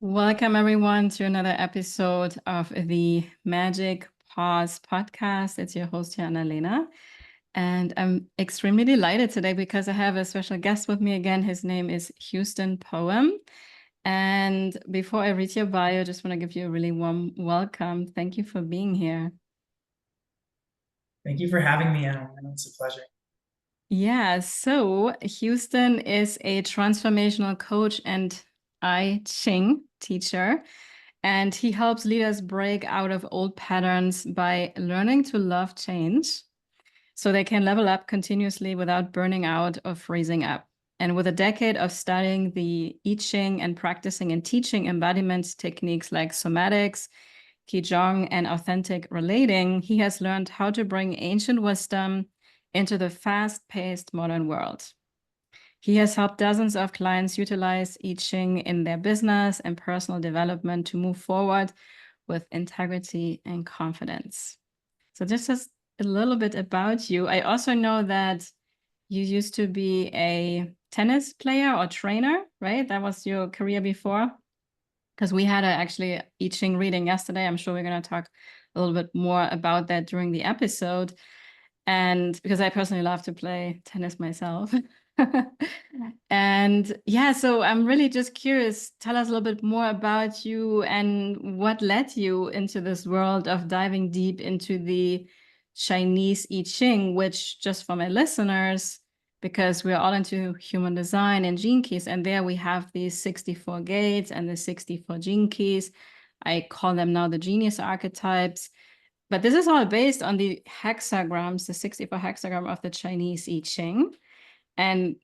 Welcome, everyone, to another episode of the Magic Pause podcast. It's your host, here, Annalena. And I'm extremely delighted today because I have a special guest with me again. His name is Houston Poem. And before I read your bio, I just want to give you a really warm welcome. Thank you for being here. Thank you for having me, Annalena. It's a pleasure. Yeah, so Houston is a transformational coach and I Ching teacher. And he helps leaders break out of old patterns by learning to love change so they can level up continuously without burning out or freezing up. And with a decade of studying the I Ching and practicing and teaching embodiment techniques like somatics, Qigong, and authentic relating, he has learned how to bring ancient wisdom into the fast-paced modern world. He has helped dozens of clients utilize I Ching in their business and personal development to move forward with integrity and confidence. So just a little bit about you. I also know that you used to be a tennis player or trainer, right? That was your career before? Because we had actually I Ching reading yesterday. I'm sure we're going to talk a little bit more about that during the episode. And because I personally love to play tennis myself. And yeah, so I'm really just curious. Tell us a little bit more about you and what led you into this world of diving deep into the Chinese I Ching, which, just for my listeners, because we're all into human design and gene keys, and there we have these 64 gates and the 64 gene keys. I call them now the genius archetypes. But this is all based on the hexagrams, the 64 hexagram of the Chinese I Ching. And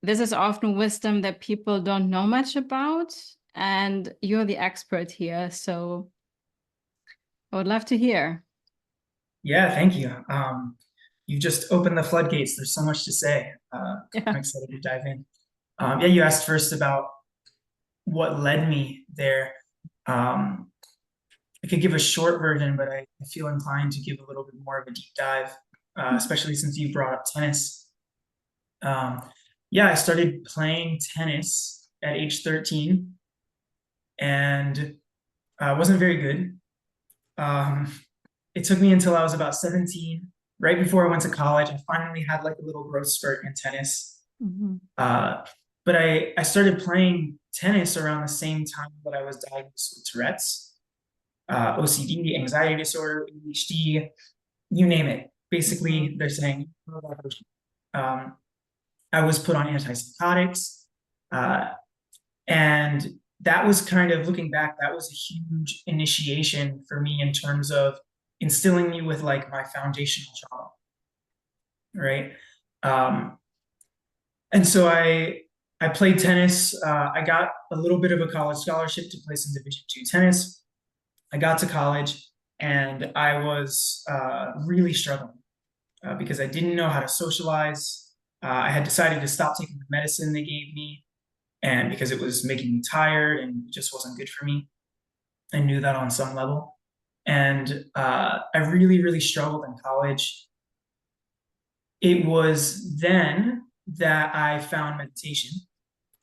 this is often wisdom that people don't know much about. And you're the expert here. So I would love to hear. Yeah, thank you. You just opened the floodgates. There's so much to say. I'm Yeah. excited to dive in. Yeah, you asked first about what led me there. I could give a short version, but I feel inclined to give a little bit more of a deep dive, especially since you brought up tennis. Yeah, I started playing tennis at age 13, and I wasn't very good. It took me until I was about 17, right before I went to college. I finally had like a little growth spurt in tennis. Mm-hmm. But I started playing tennis around the same time that I was diagnosed with Tourette's, OCD, anxiety disorder, ADHD, you name it. Basically, they're saying, I was put on antipsychotics. And that was kind of, looking back, that was a huge initiation for me in terms of instilling me with like my foundational trauma, right? And so I played tennis. I got a little bit of a college scholarship to play some Division II tennis. I got to college and I was really struggling because I didn't know how to socialize. I had decided to stop taking the medicine they gave me, and because it was making me tired and it just wasn't good for me. I knew that on some level. And I really, really struggled in college. It was then that I found meditation.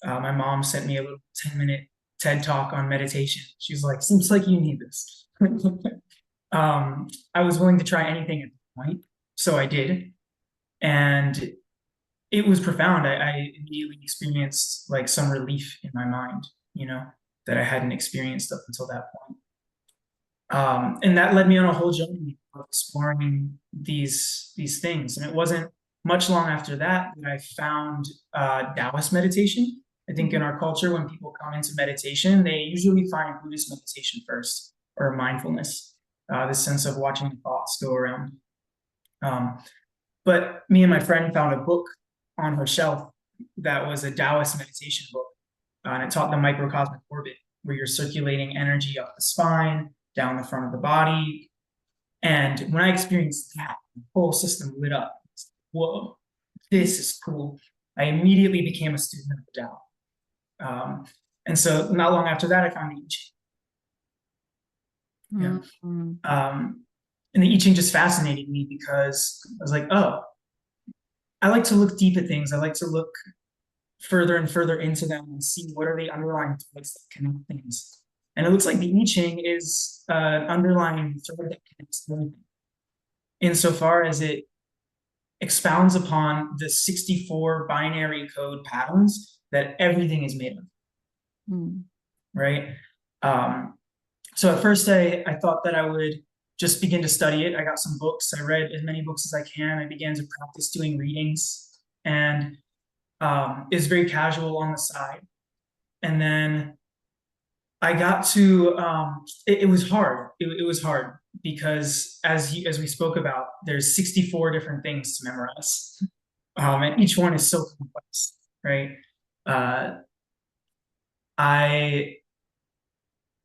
My mom sent me a little 10-minute TED talk on meditation. She was like, seems like you need this. I was willing to try anything at the point, so I did. And it was profound. I immediately experienced like some relief in my mind, that I hadn't experienced up until that point. And that led me on a whole journey of exploring these things. And it wasn't much long after that that I found Taoist meditation. I think in our culture, when people come into meditation, they usually find Buddhist meditation first, or mindfulness, this sense of watching thoughts go around. But me and my friend found a book on her shelf that was a Taoist meditation book. And it taught the microcosmic orbit, where you're circulating energy up the spine, down the front of the body. And when I experienced that, the whole system lit up. Whoa, this is cool. I immediately became a student of the Tao. And so not long after that, I found the I Ching. Yeah. And the I Ching just fascinated me because I was like, oh, I like to look deep at things. I like to look further and further into them and see what are the underlying threads that connect things. And it looks like the I Ching is an underlying thread that connects everything, insofar as it expounds upon the 64 binary code patterns that everything is made of, right? So at first I thought that I would just begin to study it. I got some books. I read as many books as I can. I began to practice doing readings, and is very casual on the side. And then I got to it was hard. It was hard because as we spoke about, there's 64 different things to memorize, and each one is so complex, right? I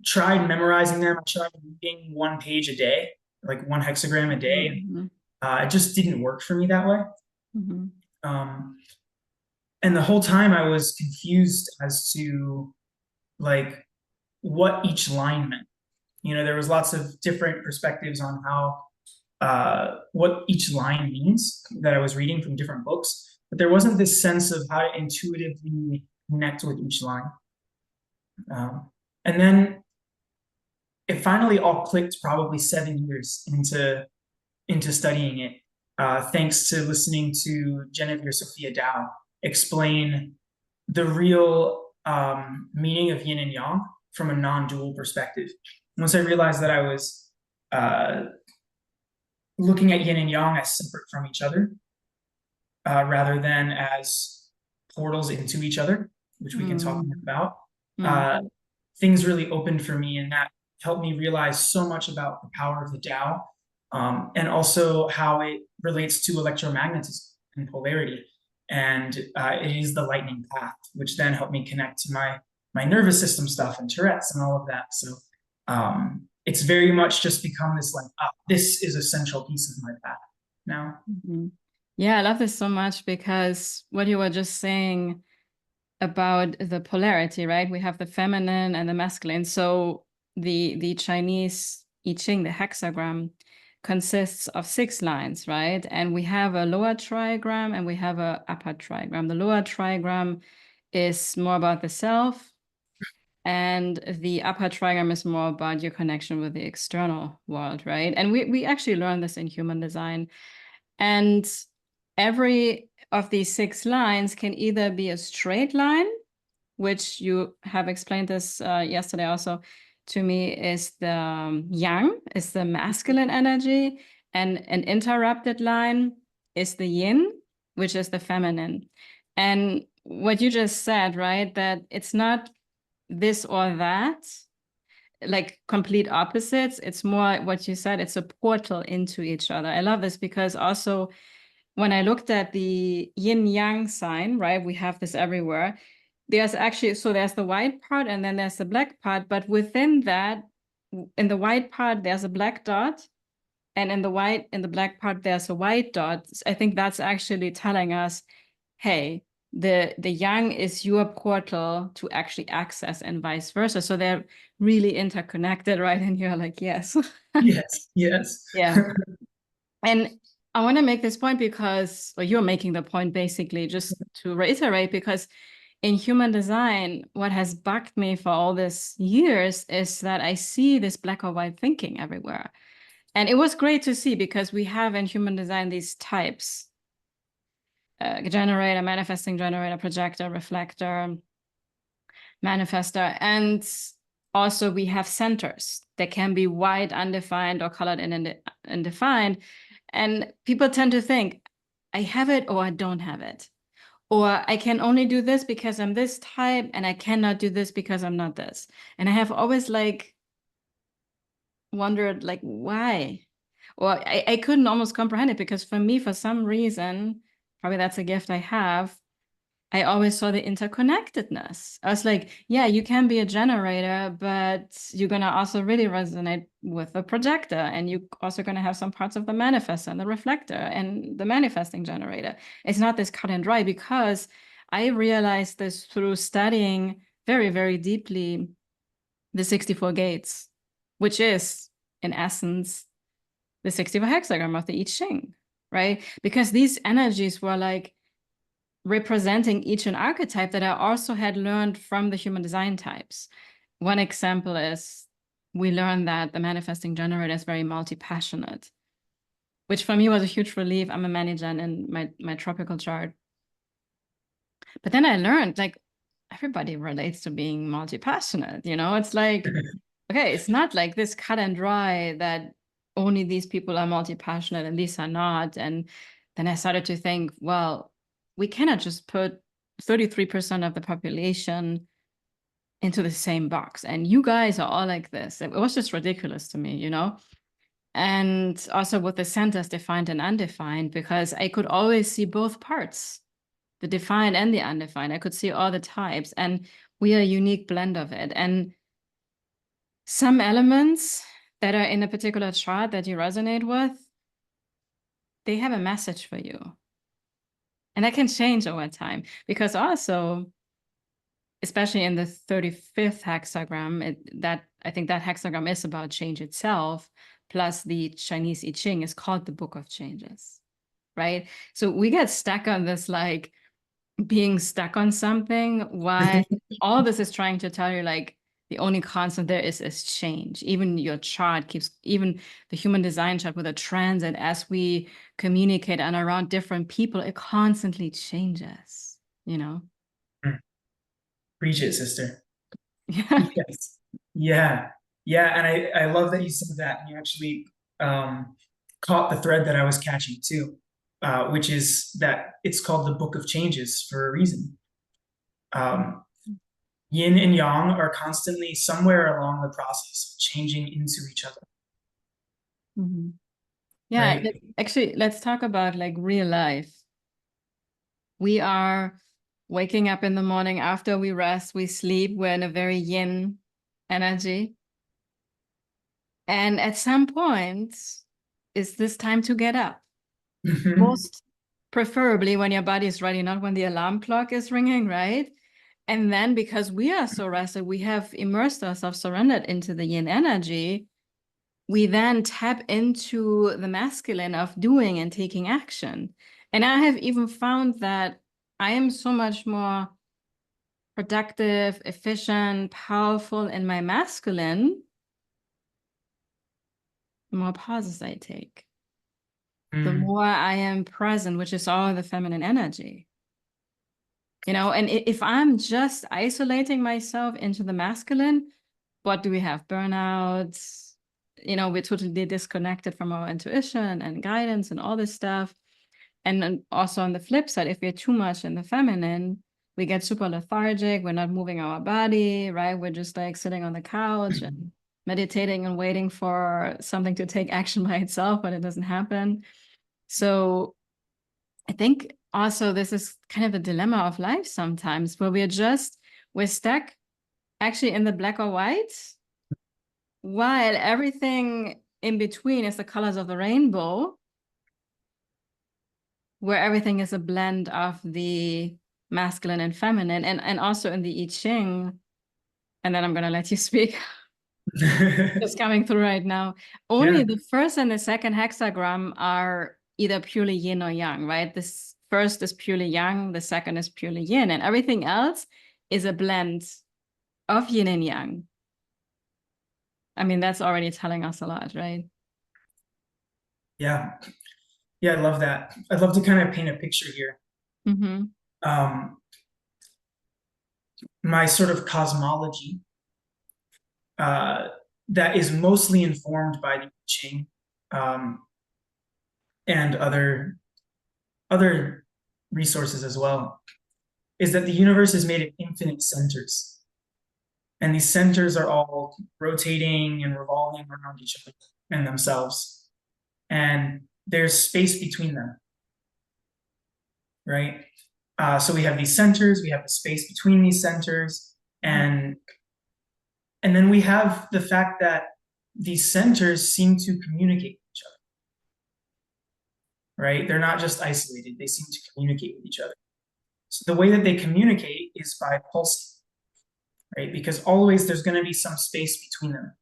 tried memorizing them. I tried reading 1 page a day, like 1 hexagram a day. It just didn't work for me that way. And the whole time I was confused as to like what each line meant. You know, there was lots of different perspectives on how what each line means that I was reading from different books, but there wasn't this sense of how to intuitively connect with each line. And then it finally all clicked probably 7 years into studying it, thanks to listening to Genevieve Sophia Dow explain the real meaning of yin and yang from a non-dual perspective. Once I realized that I was looking at yin and yang as separate from each other, rather than as portals into each other, which we can talk more about, things really opened for me, and that helped me realize so much about the power of the Tao, and also how it relates to electromagnetism and polarity. And it is the lightning path, which then helped me connect to my nervous system stuff and Tourette's and all of that. So it's very much just become this like, this is a central piece of my path now. Yeah, I love this so much, because what you were just saying about the polarity, right? We have the feminine and the masculine. So the Chinese I Ching, the hexagram, consists of 6 lines, right? And we have a lower trigram and we have a upper trigram. The lower trigram is more about the self, and the upper trigram is more about your connection with the external world, right? And we actually learned this in human design. And every of these 6 lines can either be a straight line, which you have explained this yesterday also to me, is the yang, is the masculine energy, and an interrupted line is the yin, which is the feminine. And what you just said, right, that it's not this or that, like complete opposites. It's more what you said, it's a portal into each other. I love this, because also when I looked at the yin yang sign, right, we have this everywhere. There's actually, so there's the white part and then there's the black part, but within that, in the white part, there's a black dot, and in the black part, there's a white dot. I think that's actually telling us, hey, the yang is your portal to actually access, and vice versa. So they're really interconnected, right? And you're like, yes. Yes, yes. Yeah. And I want to make this point because, or you're making the point basically, just to reiterate, because in human design, what has bugged me for all these years is that I see this black or white thinking everywhere. And it was great to see, because we have in human design these types, generator, manifesting generator, projector, reflector, manifester. And also we have centers that can be white, undefined, or colored and undefined. And people tend to think, I have it or I don't have it. Or I can only do this because I'm this type, and I cannot do this because I'm not this. And I have always like wondered, like, why? Or I couldn't almost comprehend it, because for me, for some reason, probably that's a gift I have, I always saw the interconnectedness. I was like, yeah, you can be a generator, but you're going to also really resonate with the projector. And you're also going to have some parts of the manifestor and the reflector and the manifesting generator. It's not this cut and dry, because I realized this through studying very, very deeply the 64 gates, which is, in essence, the 64 hexagram of the I Ching, right? Because these energies were like representing each an archetype that I also had learned from the human design types, one example is we learned that the manifesting generator is very multi-passionate, which for me was a huge relief. I'm a manager in my tropical chart. But then I learned, like, everybody relates to being multi-passionate, you know? It's like, okay, it's not like this cut and dry that only these people are multi-passionate and these are not. And then I started to think, well, we cannot just put 33% of the population into the same box. And you guys are all like this. It was just ridiculous to me, you know? And also with the centers defined and undefined, because I could always see both parts, the defined and the undefined. I could see all the types, and we are a unique blend of it. And some elements that are in a particular chart that you resonate with, they have a message for you. And that can change over time, because also, especially in the 35th hexagram, I think that hexagram is about change itself, plus the Chinese I Ching is called the Book of Changes, right? So we get stuck on this, like, being stuck on something, while all this is trying to tell you, like, the only constant there is change. Even your chart keeps, even the human design chart with a transit, as we communicate and around different people, it constantly changes, you know? Preach it, sister. Yeah. Yes. Yeah. Yeah. And I love that you said that. You actually caught the thread that I was catching too, which is that it's called the Book of Changes for a reason. Yin and Yang are constantly somewhere along the process of changing into each other. Mm-hmm. Yeah. Right? Actually, let's talk about, like, real life. We are waking up in the morning after we rest, we sleep, we're in a very yin energy. And at some point, is this time to get up? Most preferably when your body is ready, not when the alarm clock is ringing, right? And then because we are so rested, we have immersed ourselves, surrendered into the yin energy, we then tap into the masculine of doing and taking action. And I have even found that I am so much more productive, efficient, powerful in my masculine, the more pauses I take, the more I am present, which is all the feminine energy. You know, and if I'm just isolating myself into the masculine, what do we have? Burnouts. You know, we're totally disconnected from our intuition and guidance and all this stuff. And then also on the flip side, if we're too much in the feminine, we get super lethargic. We're not moving our body, right? We're just like sitting on the couch and meditating and waiting for something to take action by itself, but it doesn't happen. So I think also this is kind of a dilemma of life sometimes, where we're stuck actually in the black or white, while everything in between is the colors of the rainbow, where everything is a blend of the masculine and feminine. And also in the I Ching, and then I'm going to let you speak. It's coming through right now. Only Yeah. the first and the second hexagram are either purely yin or yang, right? This first is purely yang, the second is purely yin, and everything else is a blend of yin and yang. I mean, that's already telling us a lot, right? Yeah. Yeah, I love that. I'd love to kind of paint a picture here. Mm-hmm. My sort of cosmology that is mostly informed by the I Ching and other resources as well, is that the universe is made of infinite centers. And these centers are all rotating and revolving around each other and themselves. And there's space between them, right? So we have these centers, we have the space between these centers, and then we have the fact that these centers seem to communicate with each other, right? They're not just isolated, they seem to communicate with each other. So the way that they communicate is by pulsing, right? Because always there's going to be some space between them.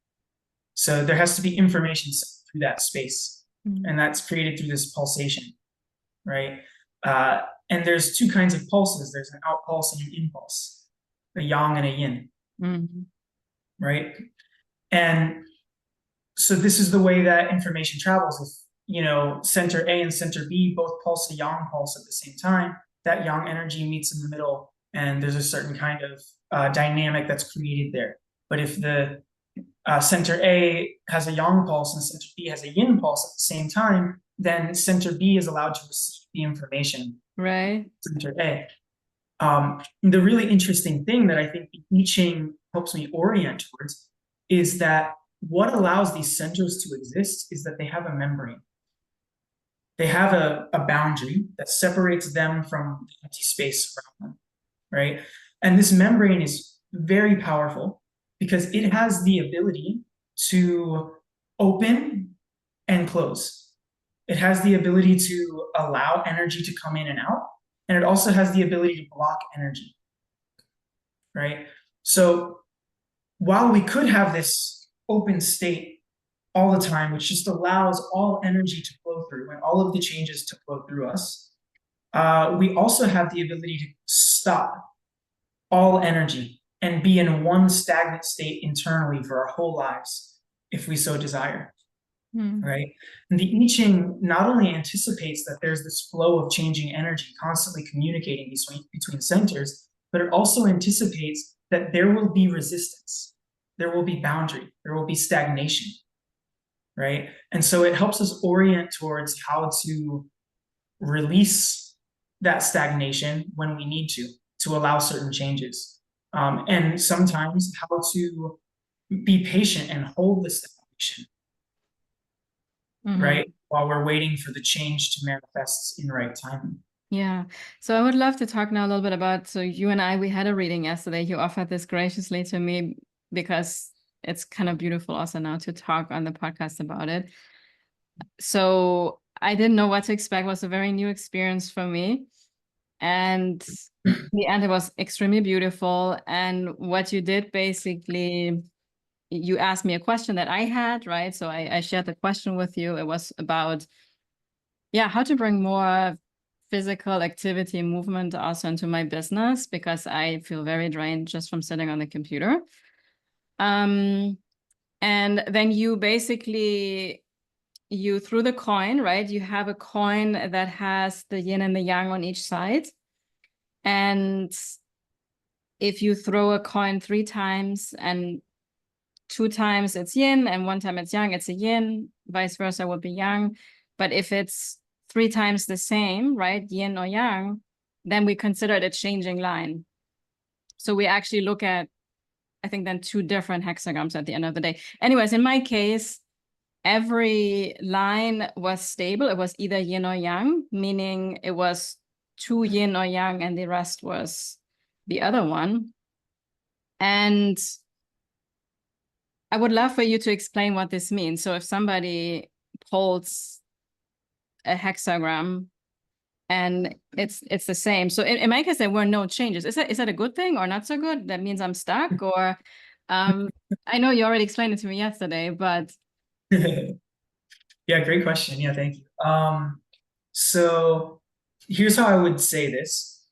So there has to be information through that space, and that's created through this pulsation, right? And there's two kinds of pulses. There's an out pulse and an in pulse, a yang and a yin. right? And so this is the way that information travels. If, center A and center B both pulse a yang pulse at the same time, that yang energy meets in the middle, and there's a certain kind of dynamic that's created there. But if the center A has a yang pulse and center B has a yin pulse at the same time, then center B is allowed to receive the information. Right. Center A. The really interesting thing that I think I Ching helps me orient towards is that what allows these centers to exist is that they have a membrane. They have a boundary that separates them from the empty space around them, right? And this membrane is very powerful because it has the ability to open and close. It has the ability to allow energy to come in and out, and it also has the ability to block energy, right? So while we could have this open state all the time, which just allows all energy to flow through and all of the changes to flow through us, we also have the ability to stop all energy and be in one stagnant state internally for our whole lives, if we so desire. Right? And the I Ching not only anticipates that there's this flow of changing energy constantly communicating between centers, but it also anticipates that there will be resistance, there will be boundary, there will be stagnation, right? And so it helps us orient towards how to release that stagnation when we need to allow certain changes. And sometimes how to be patient and hold the stagnation, right? While we're waiting for the change to manifest in the right time. Yeah. So I would love to talk now a little bit about, so you and I, we had a reading yesterday. You offered this graciously to me because it's kind of beautiful also now to talk on the podcast about it. So I didn't know what to expect. It was a very new experience for me. And in the end, it was extremely beautiful. And what you did basically, you asked me a question that I had, right? So I shared the question with you. It was about, how to bring more physical activity and movement also into my business, because I feel very drained just from sitting on the computer. And then you basically, you threw the coin, right? You have a coin that has the yin and the yang on each side. And if you throw a coin 3 times and 2 times it's yin and 1 time it's yang, it's a yin, vice versa would be yang. But if it's 3 times the same, right, yin or yang, then we consider it a changing line. So we actually look at, I think, then 2 different hexagrams at the end of the day. Anyways, in my case, every line was stable. It was either yin or yang, meaning it was 2 yin or yang and the rest was the other one. And I would love for you to explain what this means. So if somebody holds a hexagram and it's the same. So in my case, there were no changes. Is that a good thing or not so good? That means I'm stuck, or I know you already explained it to me yesterday, but Yeah, great question. Yeah, thank you. So here's how I would say this.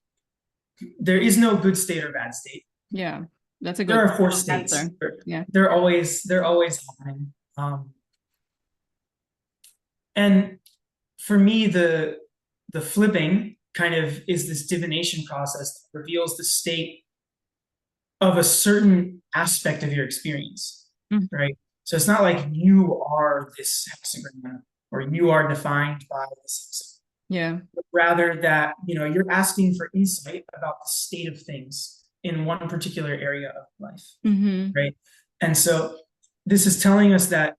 There is no good state or bad state. Yeah, that's a good There are 4 states. answer. Yeah. They're always happening. And for me, the flipping kind of is this divination process that reveals the state of a certain aspect of your experience, right? So it's not like you are this hexagram or you are defined by this. Yeah. But rather that, you're asking for insight about the state of things in one particular area of life, right? And so this is telling us that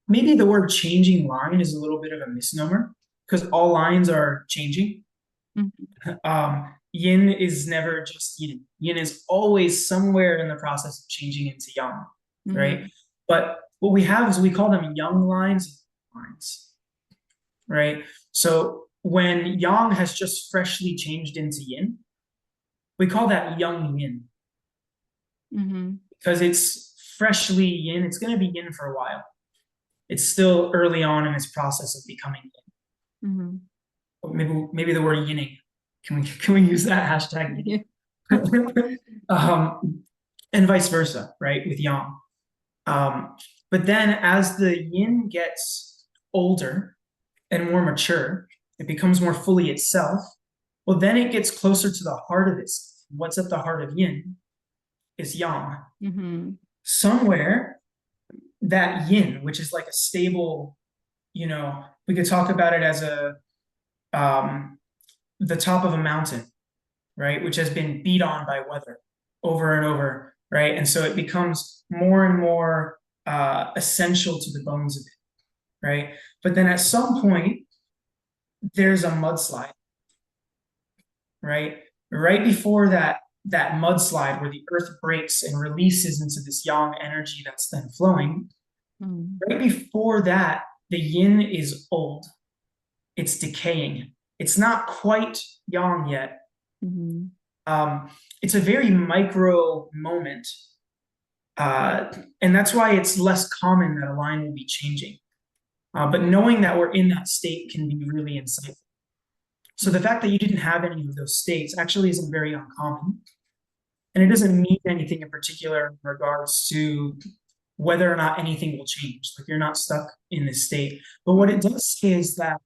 maybe the word changing line is a little bit of a misnomer because all lines are changing. Yin is never just yin. Yin is always somewhere in the process of changing into yang, right? But what we have is we call them yang lines, right? So when yang has just freshly changed into yin, we call that yang yin. Because it's freshly yin, it's going to be yin for a while. It's still early on in its process of becoming yin. Maybe the word yinning. Can we use that hashtag? Yeah. And vice versa, right? With yang. But then as the yin gets older and more mature, it becomes more fully itself. Well, then it gets closer to the heart of itself. What's at the heart of yin is yang. Mm-hmm. Somewhere that yin, which is like a stable, we could talk about it as the top of a mountain, right? Which has been beat on by weather over and over, right? And so it becomes more and more essential to the bones of it, right? But then at some point, there's a mudslide, right? Right before that mudslide where the earth breaks and releases into this yang energy that's then flowing, right before that, the yin is old. It's decaying. It's not quite yang yet. Mm-hmm. It's a very micro moment. And that's why it's less common that a line will be changing. But knowing that we're in that state can be really insightful. So the fact that you didn't have any of those states actually isn't very uncommon. And it doesn't mean anything in particular in regards to whether or not anything will change. Like you're not stuck in this state. But what it does say is that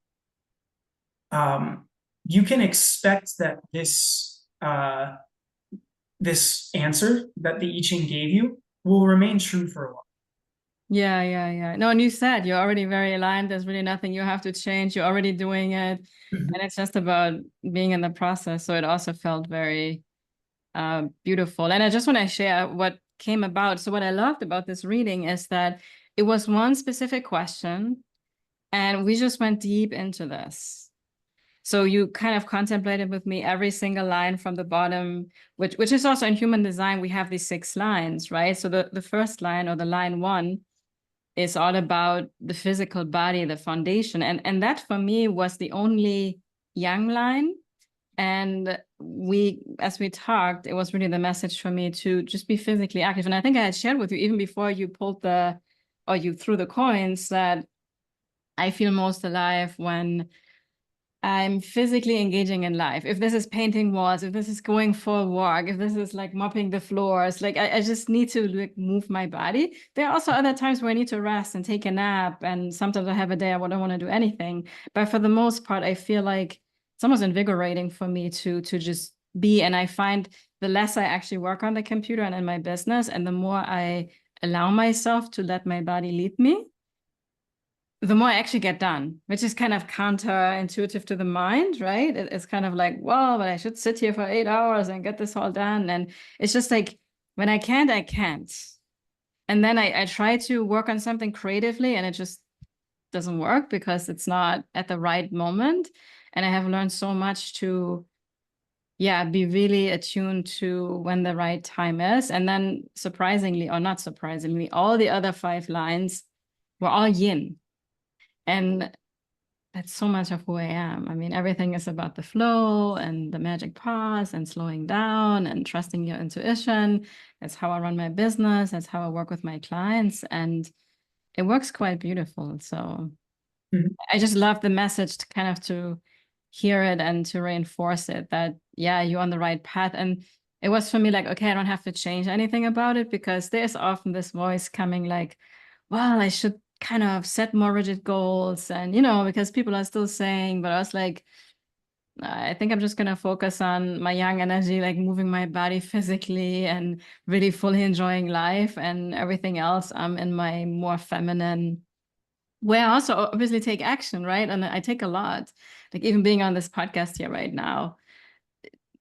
you can expect that this answer that the I Ching gave you will remain true for a while. Yeah. No, and you said you're already very aligned. There's really nothing you have to change. You're already doing it. And it's just about being in the process. So it also felt very beautiful. And I just want to share what came about. So what I loved about this reading is that it was one specific question, and we just went deep into this. So you kind of contemplated with me every single line from the bottom, which is also in human design, we have these 6 lines, right? So the first line, or the line 1, is all about the physical body, the foundation. And that for me was the only yang line. And as we talked, it was really the message for me to just be physically active. And I think I had shared with you even before you you threw the coins, that I feel most alive when I'm physically engaging in life. If this is painting walls, if this is going for a walk, if this is like mopping the floors, like I just need to like move my body. There are also other times where I need to rest and take a nap. And sometimes I have a day I don't want to do anything. But for the most part, I feel like it's almost invigorating for me to just be. And I find the less I actually work on the computer and in my business, and the more I allow myself to let my body lead me, the more I actually get done, which is kind of counterintuitive to the mind, right? It's kind of like, well, but I should sit here for 8 hours and get this all done. And it's just like, when I can't, I can't. And then I try to work on something creatively, and it just doesn't work because it's not at the right moment. And I have learned so much to, be really attuned to when the right time is. And then surprisingly, or not surprisingly, all the other 5 lines were all yin. And that's so much of who I am. I mean, everything is about the flow and the magic pause and slowing down and trusting your intuition. That's how I run my business. That's how I work with my clients. And it works quite beautiful. So I just love the message to kind of to hear it and to reinforce it that, you're on the right path. And it was for me like, okay, I don't have to change anything about it, because there's often this voice coming like, well, I should kind of set more rigid goals. And, because people are still saying, but I was like, I think I'm just going to focus on my yang energy, like moving my body physically and really fully enjoying life, and everything else I'm in my more feminine, where I also obviously take action, right? And I take a lot, like even being on this podcast here right now.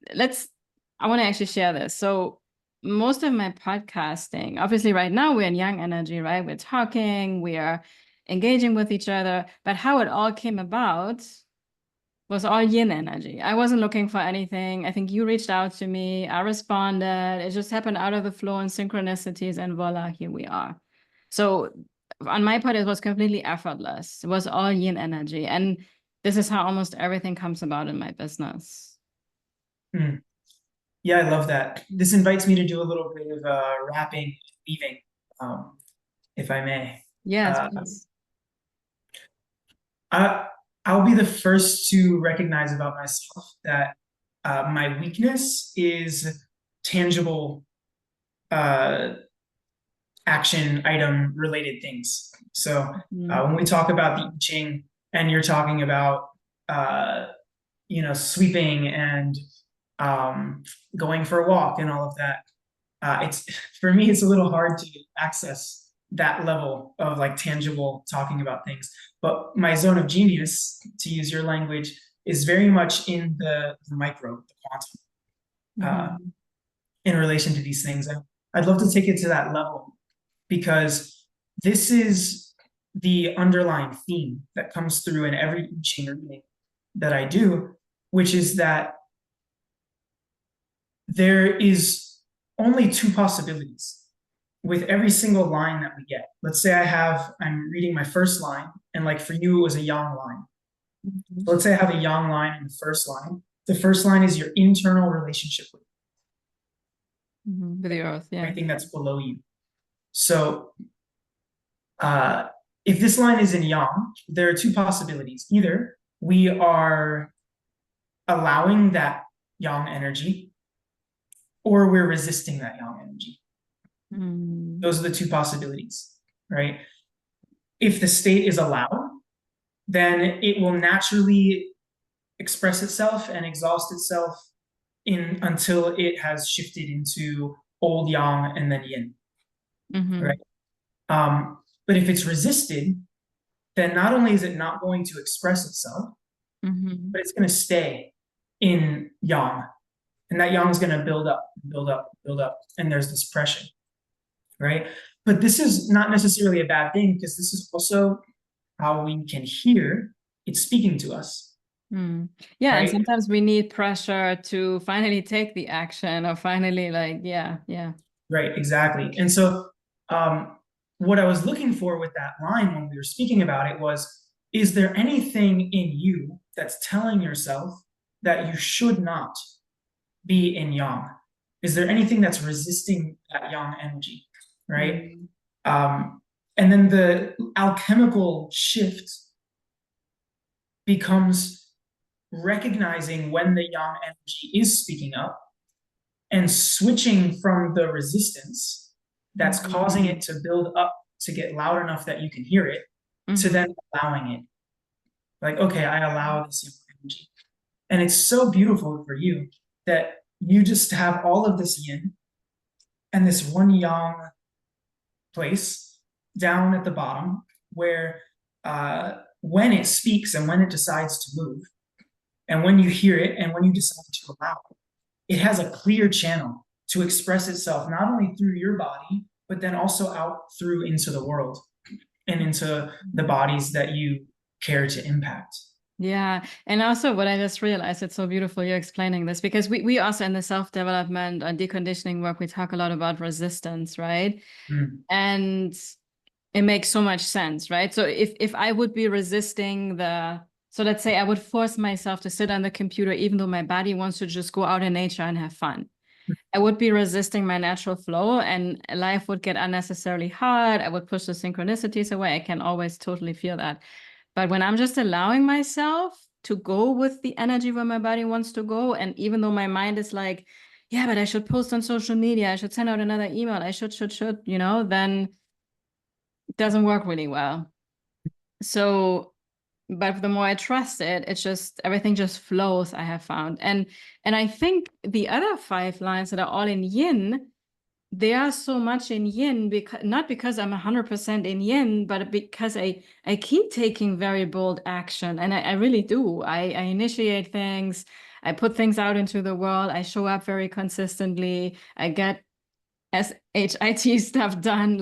I want to actually share this. So most of my podcasting, obviously right now we're in yang energy, right? We're talking, we are engaging with each other, but how it all came about was all yin energy. I wasn't looking for anything. I think you reached out to me, I responded. It just happened out of the flow and synchronicities, and voila, here we are. So on my part, it was completely effortless. It was all yin energy. And this is how almost everything comes about in my business. Yeah, I love that. This invites me to do a little bit of wrapping, weaving, if I may. Yes, please. I'll be the first to recognize about myself that my weakness is tangible action item related things. So when we talk about the I Ching and you're talking about sweeping and going for a walk and all of that, it's for me it's a little hard to access that level of like tangible talking about things. But my zone of genius, to use your language, is very much in the micro, the quantum, in relation to these things. And I'd love to take it to that level because this is the underlying theme that comes through in every I Ching reading that I do, which is that there is only two possibilities with every single line that we get. Let's say I'm reading my first line, and like for you, it was a yang line. So let's say I have a yang line in the first line. The first line is your internal relationship with the earth, yeah. everything that's below you. So if this line is in yang, there are two possibilities. Either we are allowing that yang energy, or we're resisting that yang energy. Those are the two possibilities, right? If the state is allowed, then it will naturally express itself and exhaust itself until it has shifted into old yang and then yin, right? But if it's resisted, then not only is it not going to express itself, but it's going to stay in yang. And that yang is going to build up, build up, build up. And there's this pressure, right? But this is not necessarily a bad thing because this is also how we can hear it speaking to us. Yeah, right? And sometimes we need pressure to finally take the action or finally yeah. Right, exactly. And so what I was looking for with that line when we were speaking about it was, is there anything in you that's telling yourself that you should not be in yang? Is there anything that's resisting that yang energy, right? And then the alchemical shift becomes recognizing when the yang energy is speaking up and switching from the resistance that's causing it to build up to get loud enough that you can hear it to then allowing it. Like, okay, I allow this yang energy. And it's so beautiful for you that you just have all of this yin and this one yang place down at the bottom where when it speaks and when it decides to move, and when you hear it and when you decide to allow it, it has a clear channel to express itself, not only through your body, but then also out through into the world and into the bodies that you care to impact. Yeah. And also what I just realized, it's so beautiful you're explaining this, because we also in the self-development and deconditioning work, we talk a lot about resistance, right? And it makes so much sense, right? So if I would be resisting so let's say I would force myself to sit on the computer, even though my body wants to just go out in nature and have fun. I would be resisting my natural flow and life would get unnecessarily hard. I would push the synchronicities away. I can always totally feel that. But when I'm just allowing myself to go with the energy where my body wants to go, and even though my mind is like, yeah, but I should post on social media, I should send out another email, I should, then it doesn't work really well. So, but the more I trust it, it's just, everything just flows, I have found. And I think the other 5 lines that are all in yin, they are so much in yin, not because I'm 100% in yin, but because I keep taking very bold action. And I really do. I initiate things. I put things out into the world. I show up very consistently. I get SHIT stuff done.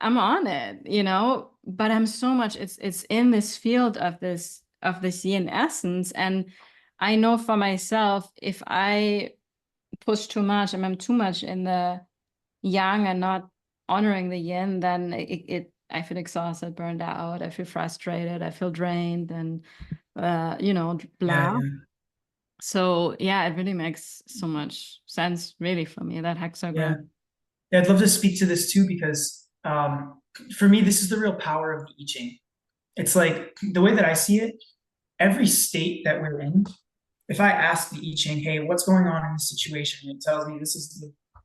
I'm on it, but I'm so much, it's in this field of this yin essence. And I know for myself, if I push too much and I'm too much in the yang and not honoring the yin, then I feel exhausted, burned out, I feel frustrated, I feel drained, and blah. Yeah. So yeah, it really makes so much sense really for me, that hexagram. Yeah, I'd love to speak to this too, because for me, this is the real power of the I Ching. It's like, the way that I see it, every state that we're in if I ask the I Ching, hey, what's going on in this situation? It tells me this is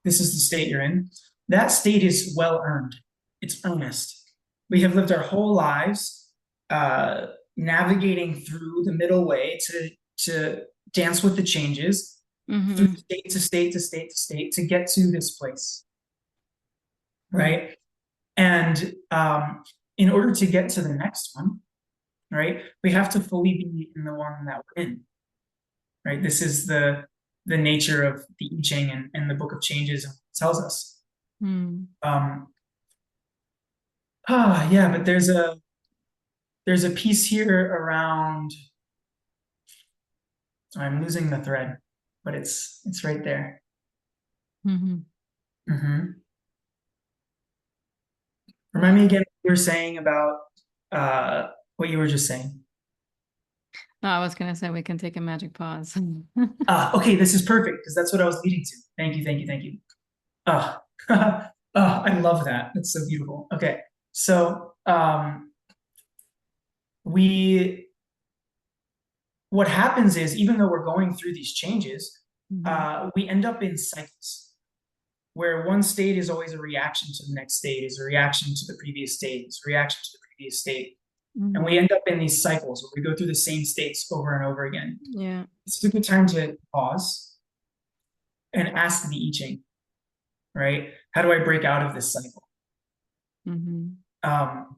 the state you're in. That state is well earned. It's earnest. We have lived our whole lives navigating through the middle way to dance with the changes through Mm-hmm. state to state to state to state to get to this place, right? And in order to get to the next one, right, we have to fully be in the one that we're in, right? This is the nature of the I Ching and the Book of Changes tells us. Mm. Yeah, but there's a piece here around. I'm losing the thread, but it's right there. Mm-hmm. Remind me again what you were saying about what you were just saying. No, I was gonna say we can take a magic pause. Okay, this is perfect because that's what I was leading to. Thank you, thank you, thank you. Ah, I love that. That's so beautiful. Okay, so we what happens is even though we're going through these changes, Mm-hmm. we end up in cycles where one state is always a reaction to the next state, is a reaction to the previous state, is a reaction to the previous state. And Mm-hmm. we end up in these cycles where we go through the same states over and over again. Yeah. It's a good time to pause and ask the I Ching, right? How do I break out of this cycle? Mm-hmm. Um,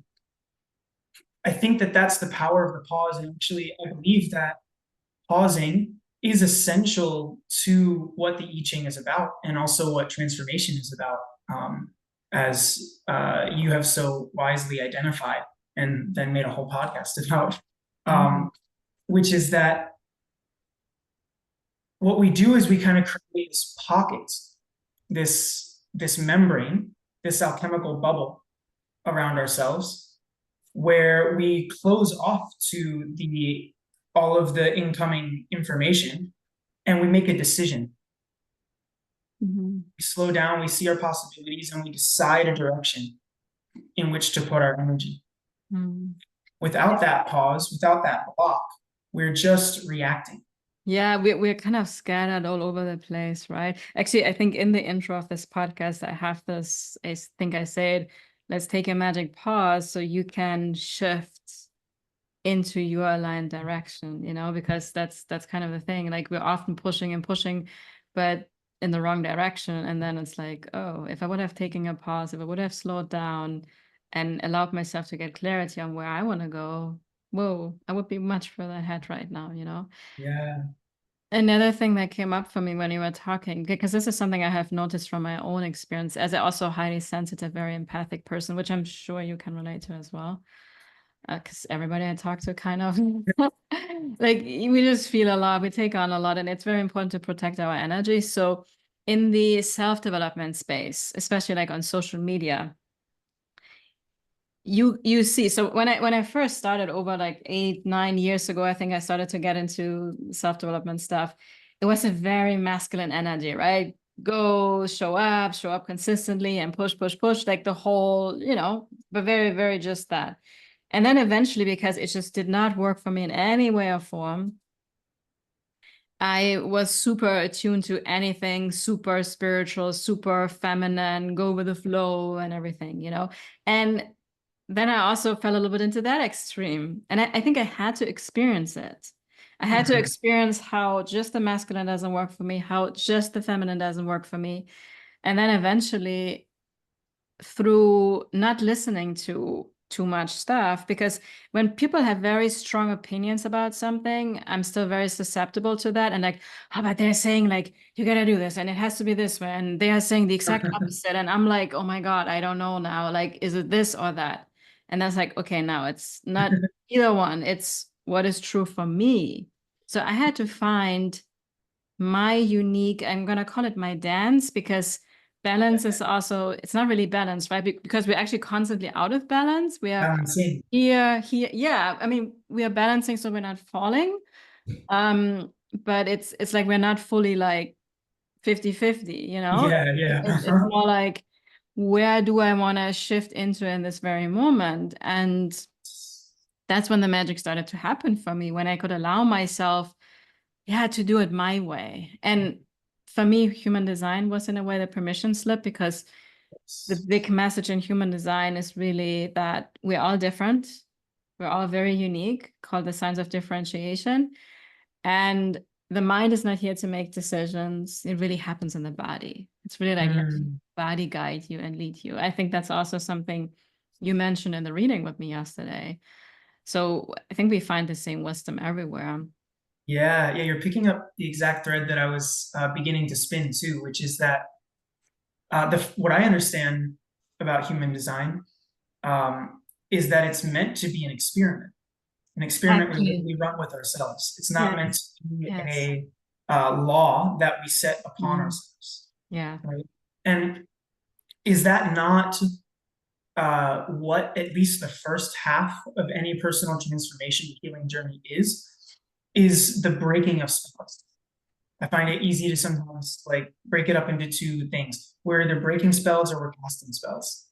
I think that that's the power of the pause. And actually, I believe that pausing is essential to what the I Ching is about and also what transformation is about, as you have so wisely identified and then made a whole podcast about, Mm-hmm. which is that what we do is we kind of create this pocket, this membrane, this alchemical bubble around ourselves, where we close off to the all of the incoming information, and we make a decision. Mm-hmm. We slow down, we see our possibilities, and we decide a direction in which to put our energy. Mm-hmm. Without that pause, without that block, we're just reacting. Yeah, we're kind of scattered all over the place, right? Actually, I think in the intro of this podcast, I have this, I think I said, let's take a magic pause so you can shift into your aligned direction, because that's kind of the thing. Like we're often pushing and pushing, but in the wrong direction. And then it's like, oh, if I would have taken a pause, if I would have slowed down and allowed myself to get clarity on where I want to go, whoa, I would be much further ahead right now. Yeah. Another thing that came up for me when you were talking, because this is something I have noticed from my own experience as a also highly sensitive, very empathic person, which I'm sure you can relate to as well. Because everybody I talk to kind of like we just feel a lot, we take on a lot, and it's very important to protect our energy. So in the self-development space, especially like on social media, you see, so when I first started over like 8-9 years ago, I think I started to get into self-development stuff. It was a very masculine energy, right? Go show up consistently and push, push, push, like the whole, but very, very just that. And then eventually, because it just did not work for me in any way or form, I was super attuned to anything super spiritual, super feminine, go with the flow and everything. And then I also fell a little bit into that extreme. And I think I had to experience it. I had to Mhm. experience how just the masculine doesn't work for me, how just the feminine doesn't work for me. And then eventually, through not listening to too much stuff, because when people have very strong opinions about something, I'm still very susceptible to that. And like, how about they're saying like, you gotta do this and it has to be this way. And they are saying the exact opposite. And I'm like, oh my God, I don't know now. Like, is it this or that? And that's like, okay, now it's not either one. It's what is true for me. So I had to find my unique, I'm going to call it my dance, because balance is also, it's not really balanced, right? Because we're actually constantly out of balance. We are Balancing. here. Yeah. I mean, we are balancing so we're not falling. But it's like we're not fully like 50-50. Yeah, yeah. It's more like, where do I want to shift into in this very moment? And that's when the magic started to happen for me, when I could allow myself yeah, to do it my way. And for me, human design was in a way the permission slip, because the big message in human design is really that we're all different. We're all very unique, called the signs of differentiation. And the mind is not here to make decisions. It really happens in the body. It's really like let the Mm. body guide you and lead you. I think that's also something you mentioned in the reading with me yesterday. So I think we find the same wisdom everywhere. Yeah, yeah, you're picking up the exact thread that I was beginning to spin too, which is that what I understand about human design is that it's meant to be an experiment Exactly. we run with ourselves. It's not meant Yes. to be Yes. a law that we set upon Mhm. ourselves, Yeah. right? And is that not what at least the first half of any personal transformation healing journey is the breaking of spells. I find it easy to sometimes like break it up into two things where they're breaking spells or we're casting spells,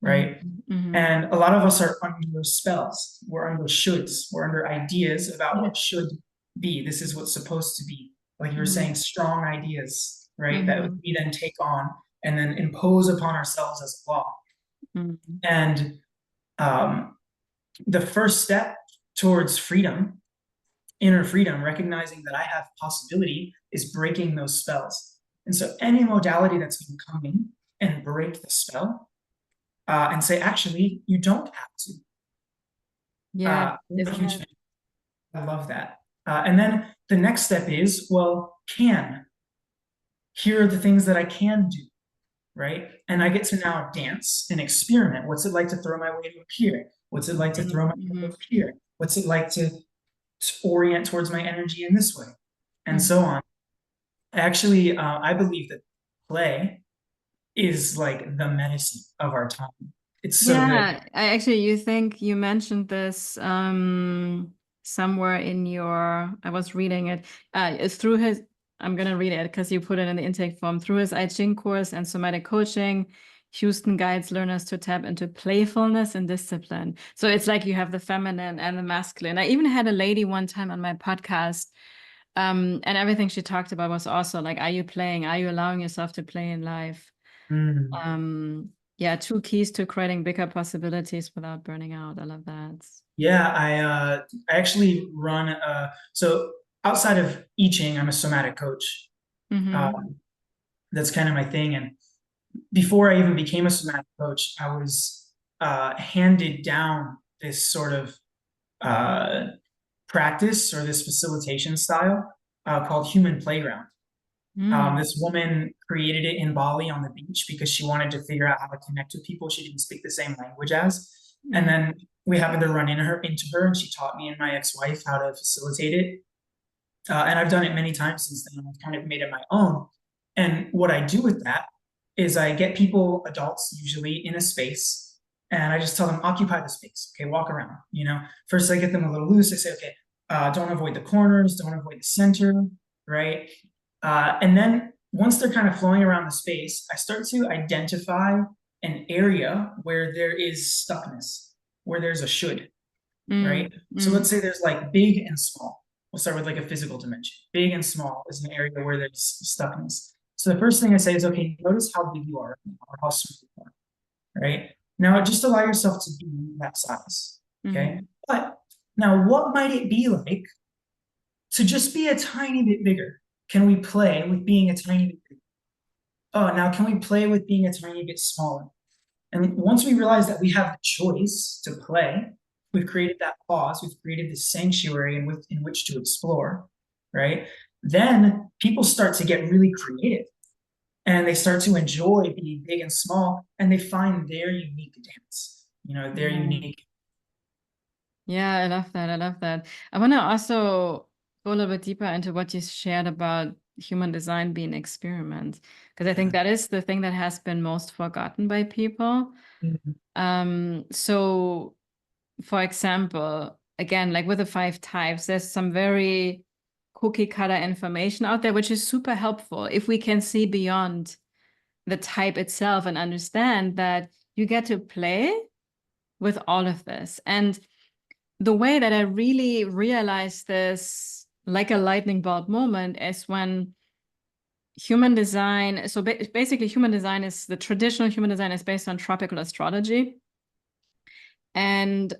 Mhm. right? Mhm. And a lot of us are under spells. We're under shoulds. We're under ideas about what Yes. should be. This is what's supposed to be. Like you were saying, Mhm. strong ideas, right? That Mhm. we then take on and then impose upon ourselves as a law. Mhm. And um, the first step towards freedom, inner freedom, recognizing that I have possibility, is breaking those spells. And so any modality that's going to come in and break the spell and say, actually, you don't have to. Yeah, A isn't huge it? fan. I love that. And then the next step is, well, can. Here are the things that I can do, right? And I get to now dance and experiment. What's it like to throw my weight up here? What's it like to throw my weight Mhm. up here? What's it like to orient towards my energy in this way? And Mhm. so on. Actually, I believe that play is like the medicine of our time. It's so good. Yeah, you think you mentioned this somewhere in your, I was reading it. It's through his, I'm gonna read it because you put it in the intake form. Through his I Ching course and somatic coaching, Houston guides learners to tap into playfulness and discipline. So it's like you have the feminine and the masculine. I even had a lady one time on my podcast, and everything she talked about was also like, are you playing? Are you allowing yourself to play in life? Mm. Um, yeah, two keys to creating bigger possibilities without burning out. I love that. Yeah, I actually run so outside of I Ching, I'm a somatic coach. Mm-hmm. Um, that's kind of my thing. And before I even became a somatic coach, I was handed down this sort of uh, practice or this facilitation style called human playground. Mm. This woman created it in Bali on the beach because she wanted to figure out how to connect with people she didn't speak the same language as. And Mm. then we happened to run into her, and she taught me and my ex-wife how to facilitate it. And I've done it many times since then. I've kind of made it my own. And what I do with that is I get people, adults usually, in a space, and I just tell them, occupy the space. Okay, walk around. First I get them a little loose. I say, okay, don't avoid the corners, don't avoid the center, right? And then once they're kind of flowing around the space, I start to identify an area where there is stuckness, where there's a should, Mm. right? So let's Mm. say there's like big and small. We'll start with like a physical dimension. Big and small is an area where there's stuckness. So the first thing I say is, okay, notice how big you are or how small you are, right? Now just allow yourself to be that size, okay? Mm. But now what might it be like to just be a tiny bit bigger? Can we play with being a tiny bit bigger? Oh, now can we play with being a tiny bit smaller? And once we realize that we have the choice to play, we've created that pause, we've created this sanctuary in which to explore, right? Then people start to get really creative and they start to enjoy being big and small and they find their unique dance, their Yeah. unique. Yeah, I love that. I love that. I want to also go a little bit deeper into what you shared about human design being experiment, because I think that is the thing that has been most forgotten by people. Mhm. So for example, again, like with the five types, there's some very cookie cutter information out there, which is super helpful if we can see beyond the type itself and understand that you get to play with all of this. And the way that I really realized this like a lightning bolt moment is when human design, so basically human design is, the traditional human design is based on tropical astrology. And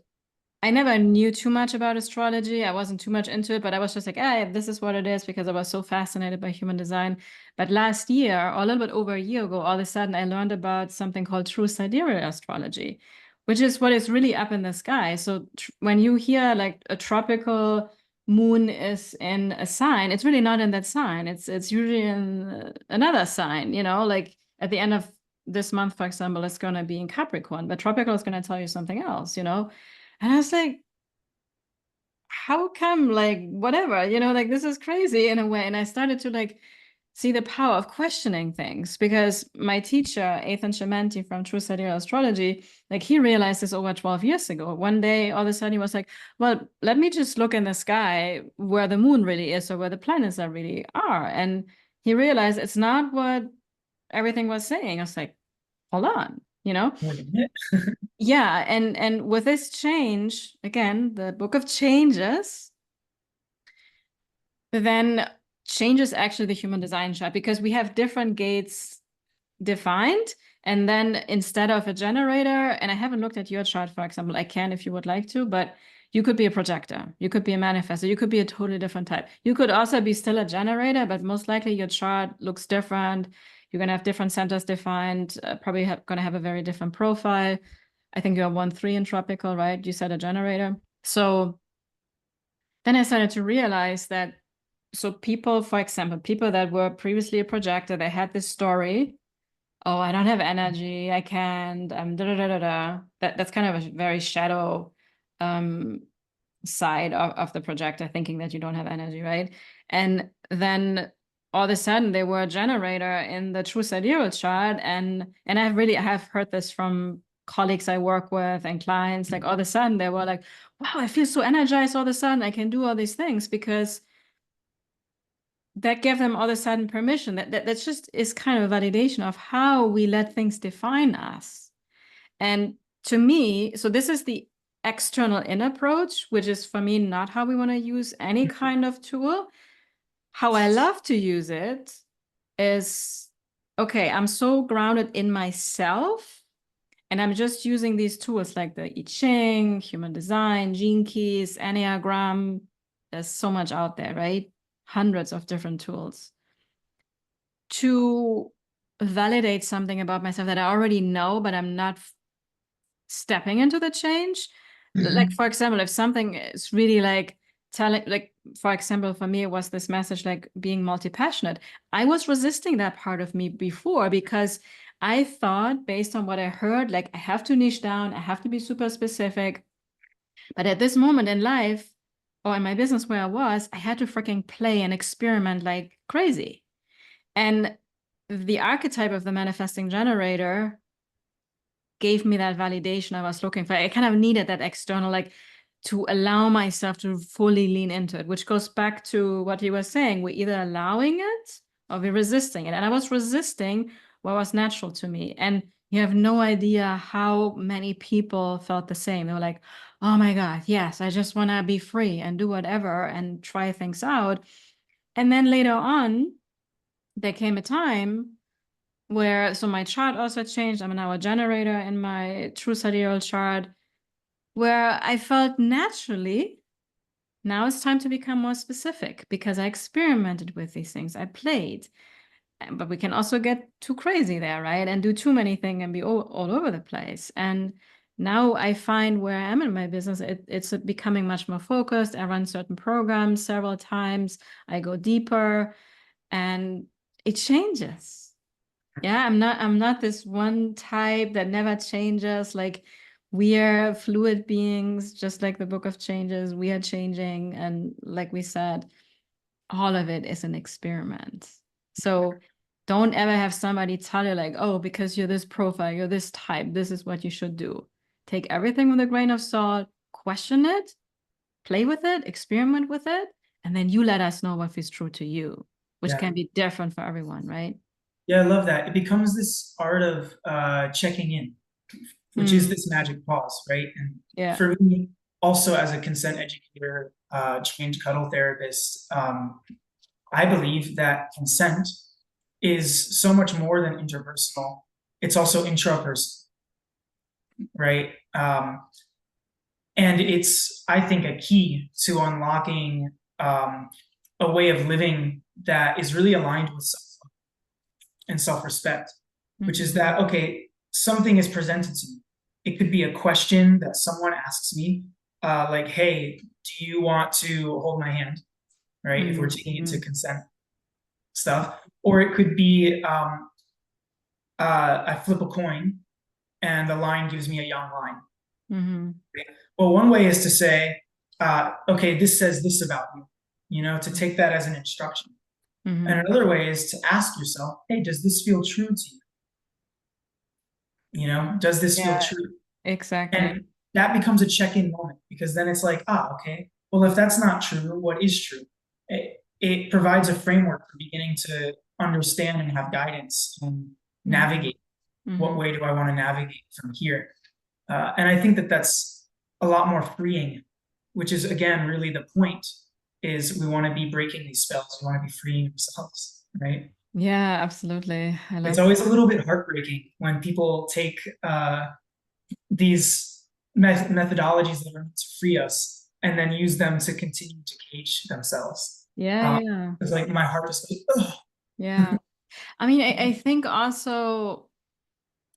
I never knew too much about astrology. I wasn't too much into it, but I was just like, hey, this is what it is, because I was so fascinated by human design. But last year, or a little bit over a year ago, all of a sudden I learned about something called true sidereal astrology, which is what is really up in the sky. So when you hear like a tropical moon is in a sign, it's really not in that sign. It's usually in another sign, you know, like at the end of this month, for example, it's going to be in Capricorn, but tropical is going to tell you something else, you know? And I was like, how come, like, whatever, you know, like this is crazy in a way. And I started to like see the power of questioning things, because my teacher, Ethan Shamanti from True Sidereal Astrology, like he realized this over 12 years ago. One day, all of a sudden he was like, well, let me just look in the sky where the moon really is, or where the planets are really are. And he realized it's not what everything was saying. I was like, hold on, you know? Wait a minute. Yeah, and with this change, again, the book of changes, then changes actually the human design chart, because we have different gates defined. And then instead of a generator, and I haven't looked at your chart, for example, I can if you would like to, but you could be a projector, you could be a manifestor, you could be a totally different type. You could also be still a generator, but most likely your chart looks different. You're going to have different centers defined, probably going to have a very different profile. I think you're 1-3 in tropical, right? You said a generator. So then I started to realize that, so people, for example, people that were previously a projector, they had this story, oh, I don't have energy, I can't, da da da da da. That's kind of a very shadow side of the projector, thinking that you don't have energy, right? And then all of a sudden they were a generator in the true sidereal chart. And I have heard this from colleagues I work with and clients, like all of a sudden they were like, wow, I feel so energized all of a sudden, I can do all these things, because that gave them all of a sudden permission. That's just is kind of a validation of how we let things define us. And to me, so this is the external in approach, which is for me not how we want to use any kind of tool. How I love to use it is, okay, I'm so grounded in myself, and I'm just using these tools like the I Ching, human design, gene keys, Enneagram. There's so much out there, right? Hundreds of different tools to validate something about myself that I already know, but I'm not stepping into the change. Like, for example, if something is really like telling, like, for example, for me, it was this message like being multi-passionate. I was resisting that part of me before, because I thought, based on what I heard, like I have to niche down, I have to be super specific. But at this moment in life, or in my business where I was, I had to freaking play and experiment like crazy. And the archetype of the manifesting generator gave me that validation I was looking for. I kind of needed that external, like, to allow myself to fully lean into it, which goes back to what he was saying. We're either allowing it or we're resisting it. And I was resisting what was natural to me. And you have no idea how many people felt the same. They were like, oh my God, yes, I just want to be free and do whatever and try things out. And then later on, there came a time where, so my chart also changed. I'm now a generator in my true sidereal chart, where I felt naturally, now it's time to become more specific, because I experimented with these things, I played. But we can also get too crazy there, right? And do too many things and be all over the place. And now I find where I am in my business, it's becoming much more focused. I run certain programs several times, I go deeper, and it changes. Yeah, I'm not this one type that never changes. Like, we are fluid beings, just like the book of changes. We are changing. And like we said, all of it is an experiment. So don't ever have somebody tell you like, oh, because you're this profile, you're this type, this is what you should do. Take everything with a grain of salt, question it, play with it, experiment with it, and then you let us know what feels true to you, which Yeah. can be different for everyone, right? Yeah, I love that. It becomes this art of checking in, which is Mm, this magic pause, right? And yeah. for me, also as a consent educator, trained cuddle therapist. I believe that consent is so much more than interpersonal. It's also intrapersonal, right? And it's, I think, a key to unlocking a way of living that is really aligned with self and self-respect, which is that, okay, something is presented to me. It could be a question that someone asks me, like, hey, do you want to hold my hand? Right? If we're taking it to consent stuff. Or it could be I flip a coin and the line gives me a yang line. Well, one way is to say, okay, this says this about you, to take that as an instruction. And another way is to ask yourself, hey, does this feel true to you? Does this feel true? Exactly. And that becomes a check-in moment, because then it's like, okay, well, if that's not true, what is true? It provides a framework for beginning to understand and have guidance and navigate. What way do I want to navigate from here? And I think that that's a lot more freeing, which is, again, really the point, is we want to be breaking these spells. We want to be freeing ourselves, right? Yeah, absolutely. It's always a little bit heartbreaking when people take these methodologies that are meant to free us and then use them to continue to cage themselves. Yeah. It's like my heart just goes, ugh. Yeah. I mean, I think also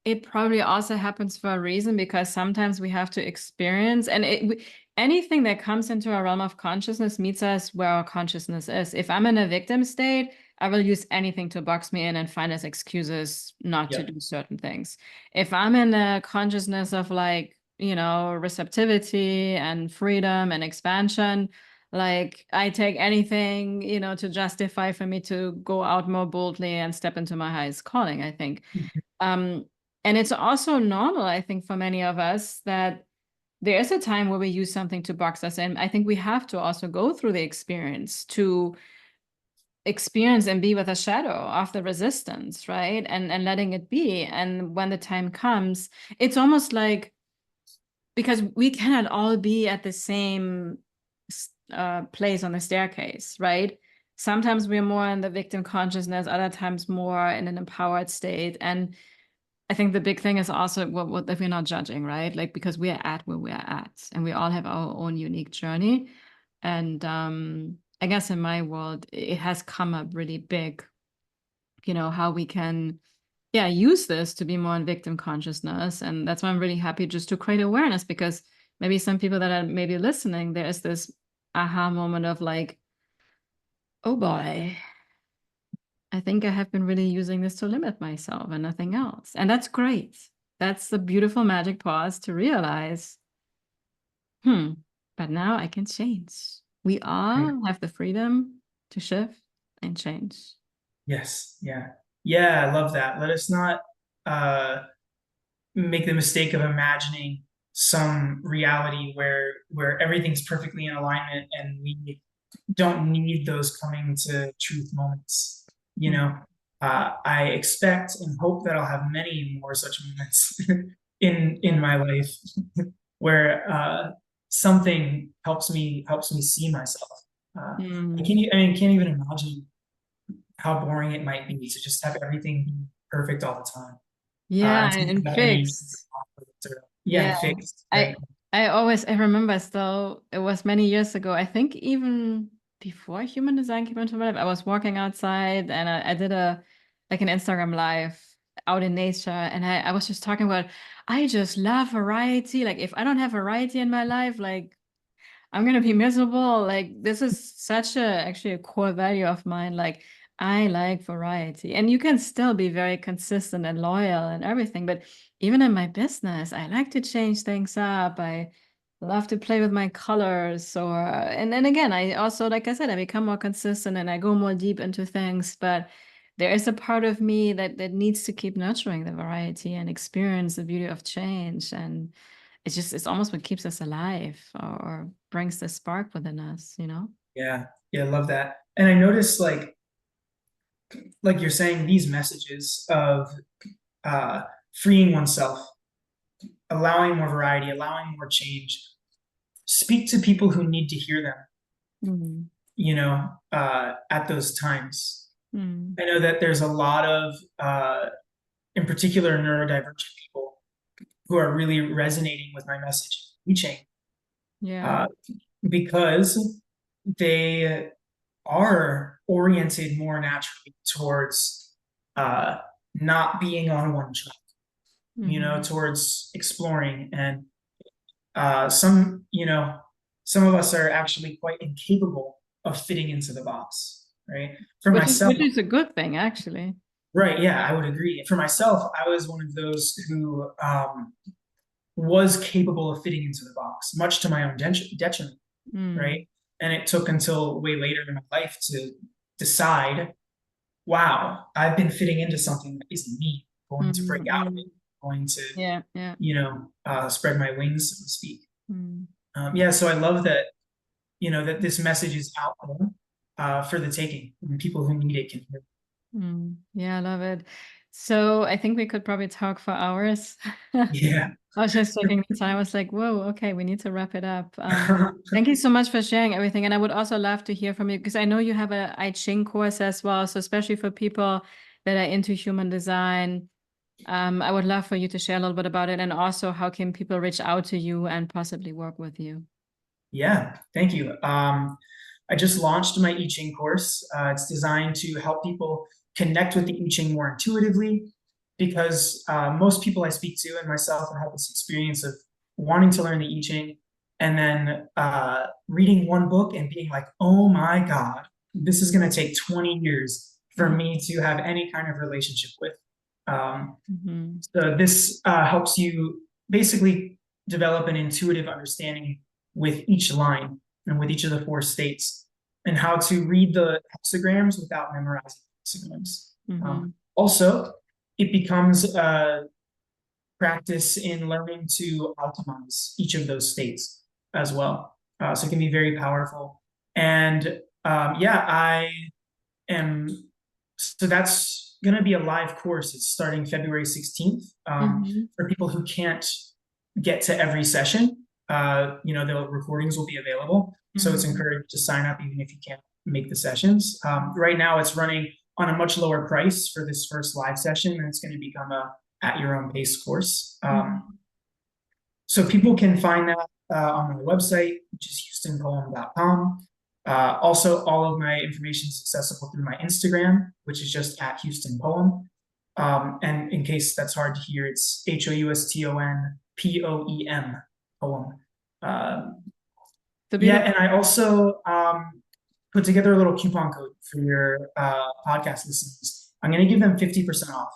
it probably also happens for a reason, because sometimes we have to experience, and anything that comes into our realm of consciousness meets us where our consciousness is. If I'm in a victim state, I will use anything to box me in and find as excuses not to do certain things. If I'm in a consciousness of like, receptivity and freedom and expansion, like I take anything, to justify for me to go out more boldly and step into my highest calling, I think. And it's also normal, I think, for many of us that there is a time where we use something to box us in. I think we have to also go through the experience to experience and be with a shadow of the resistance, right? And letting it be. And when the time comes, it's almost like, because we cannot all be at the same place on the staircase, right? Sometimes we're more in the victim consciousness, other times more in an empowered state. And I think the big thing is also what if we're not judging, right? Like, because we are at where we are at, and we all have our own unique journey. And I guess in my world, it has come up really big, how we can, use this to be more in victim consciousness. And that's why I'm really happy just to create awareness, because maybe some people that are maybe listening, there is this aha moment of like, oh boy, I think I have been really using this to limit myself and nothing else. And that's great. That's the beautiful magic pause to realize, but now I can change. We all have the freedom to shift and change. Yes. Yeah. Yeah. I love that. Let us not make the mistake of imagining some reality where everything's perfectly in alignment and we don't need those coming to truth moments. I expect and hope that I'll have many more such moments in my life where something helps me see myself. I can't even imagine how boring it might be to just have everything be perfect all the time. And fixed. Fixed. Right? I remember still, it was many years ago, I think even before human design came into my life, I was walking outside and I did like an Instagram live out in nature, and I was just talking about, I just love variety. Like, if I don't have variety in my life, like, I'm gonna be miserable. Like, this is such actually a core value of mine. Like, I like variety, and you can still be very consistent and loyal and everything. But even in my business, I like to change things up. I love to play with my colors, and then again, I also, like I said, I become more consistent and I go more deep into things. But there is a part of me that needs to keep nurturing the variety and experience the beauty of change. And it's almost what keeps us alive, or brings the spark within us. Yeah. I love that. And I noticed, like you're saying, these messages of freeing oneself, allowing more variety, allowing more change, speak to people who need to hear them. Mm. at those times. Mm. I know that there's a lot of, in particular, neurodivergent people who are really resonating with my message, I Ching, Yeah. uh, because they are oriented more naturally towards not being on one track, Mm-hmm. towards exploring. And some of us are actually quite incapable of fitting into the box, right? For myself, Which is a good thing, actually. right? Yeah, I would agree. For myself, I was one of those who was capable of fitting into the box, much to my own detriment, Mm. right? And it took until way later in my life to decide, wow, I've been fitting into something that isn't me, going to break out of Mm-hmm. it, going to, Yeah, yeah. spread my wings, so to speak. Mm. Yeah, so I love that, that this message is out there for the taking, and people who need it can hear it. Mm. Yeah, I love it. So I think we could probably talk for hours. Yeah. I was just checking the time. I was like, whoa, okay, we need to wrap it up. Thank you so much for sharing everything. And I would also love to hear from you because I know you have a I Ching course as well. So especially for people that are into human design, I would love for you to share a little bit about it and also how can people reach out to you and possibly work with you. Yeah, thank you. I just launched my I Ching course. It's designed to help people connect with the I Ching more intuitively because most people I speak to and myself have had this experience of wanting to learn the I Ching and then reading one book and being like, oh my God, this is going to take 20 years for Mhm. me to have any kind of relationship with. Mhm. So this helps you basically develop an intuitive understanding with each line and with each of the four states and how to read the hexagrams without memorizing hexagrams. Mhm. Also, it becomes a practice in learning to optimize each of those states as well. So it can be very powerful. And yeah, I am so that's going to be a live course. It's starting February 16th Mhm. for people who can't get to every session. The recordings will be available. So it's Mhm. encouraged to sign up even if you can't make the sessions. Right now, it's running on a much lower price for this first live session, and it's going to become a at your own pace course. Mhm. So people can find that on my website, which is houstonpoem.com. Also, all of my information is accessible through my Instagram, which is just at Houston Poem. And in case that's hard to hear, it's HOUSTONPOEM poem. Uh, So yeah, beautiful. and I also put together a little coupon code for your podcast listeners. I'm going to give them 50% off.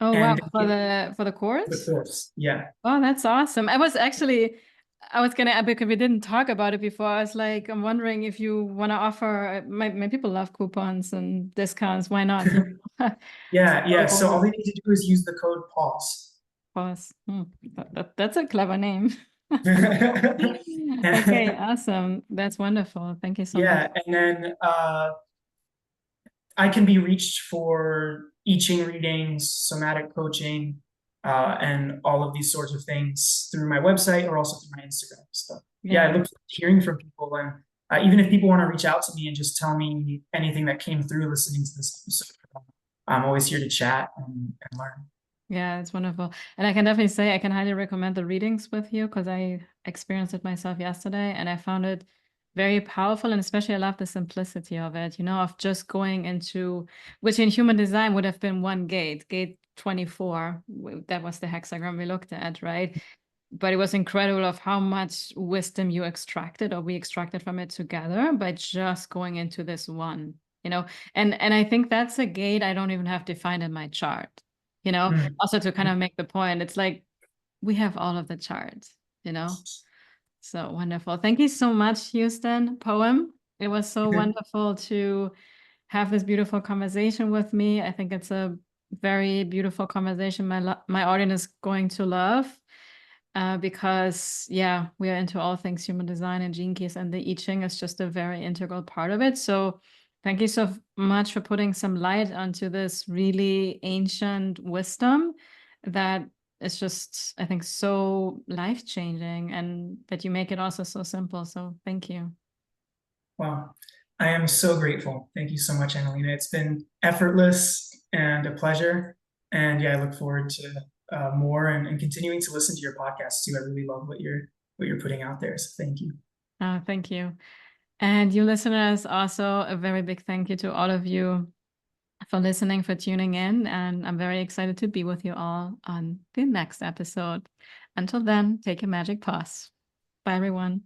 Oh wow, And for the the course? course, yeah. Oh, that's awesome. I was gonna because we didn't talk about it before. I was like, I'm wondering if you want to offer. My people love coupons and discounts. Why not? Yeah. So all So, they need to do is use the code pause. pause. That's a clever name. Okay, And, awesome. That's wonderful. Thank you so much. yeah, and then I can be reached for I Ching readings, somatic coaching, and all of these sorts of things through my website or also through my Instagram. So yeah, I Yeah. look forward to hearing from people, and even if people want to reach out to me and just tell me anything that came through listening to this episode, I'm always here to chat and learn. Yeah, it's wonderful. And I can definitely say I can highly recommend the readings with you because I experienced it myself yesterday and I found it very powerful. And especially I love the simplicity of it, of just going into, which in human design would have been one gate, gate 24. That was the hexagram we looked at, right? But it was incredible of how much wisdom you extracted or we extracted from it together by just going into this one, and I think that's a gate I don't even have defined in my chart, Mm. also to kind of make the point. It's like we have all of the charts, you know. So wonderful. Thank you so much, Houston Poem. It was so wonderful to have this beautiful conversation with me. I think it's a very beautiful conversation my audience is going to love because yeah, we are into all things human design and gene keys, and the I Ching is just a very integral part of it. So thank you so much for putting some light onto this really ancient wisdom that is just, I think, so life changing, and that you make it also so simple. So thank you. Wow. I am so grateful. Thank you so much, Annalena. It's been effortless and a pleasure. And yeah, I look forward to more and continuing to listen to your podcast too. I really love what you're putting out there. So thank you. Thank you. And you listeners, also a very big thank you to all of you for listening, for tuning in. And I'm very excited to be with you all on the next episode. Until then, take a magic pause. Bye, everyone.